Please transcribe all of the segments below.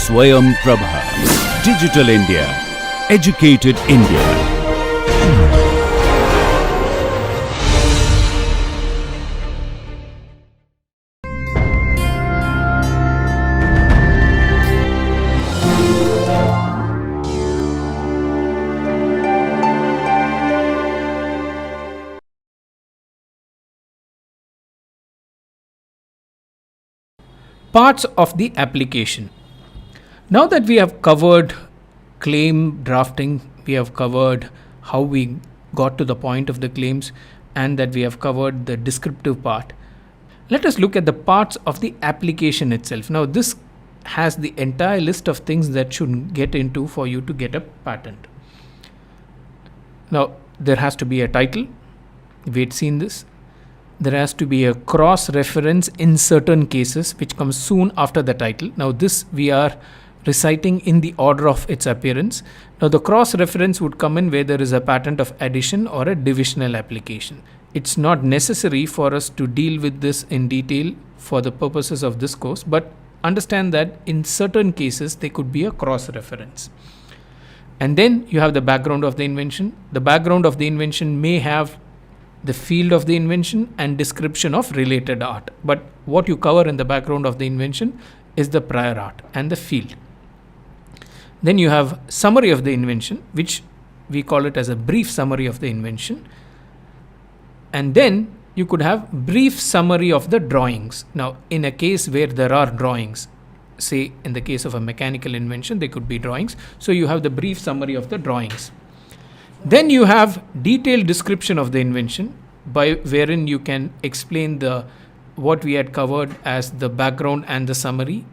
Swayam Prabha. Digital India. Educated India. Parts of the application. Now that we have covered claim drafting, we have covered how we got to the point of the claims, and that we have covered the descriptive part, let us look at the parts of the application itself. Now this has the entire list of things that should get into for you to get a patent. Now there has to be a title. We had seen this. There has to be a cross reference in certain cases which comes soon after the title. Now this we are reciting in the order of its appearance. Now the cross reference would come in where there is a patent of addition or a divisional application. It's not necessary for us to deal with this in detail for the purposes of this course, but understand that in certain cases there could be a cross reference. And then you have the background of the invention. The background of the invention may have the field of the invention and description of related art, but what you cover in the background of the invention is the prior art and the field. Then you have summary of the invention, which we call it as a brief summary of the invention, and then you could have brief summary of the drawings. Now in a case where there are drawings, say in the case of a mechanical invention there could be drawings, so you have the brief summary of the drawings. Then you have detailed description of the invention, by wherein you can explain what we had covered as the background and the summary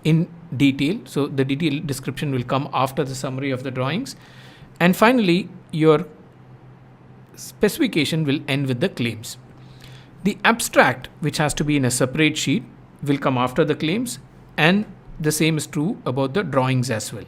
in detail. So the detailed description will come after the summary of the drawings. And finally, your specification will end with the claims. The abstract, which has to be in a separate sheet, will come after the claims, and the same is true about the drawings as well.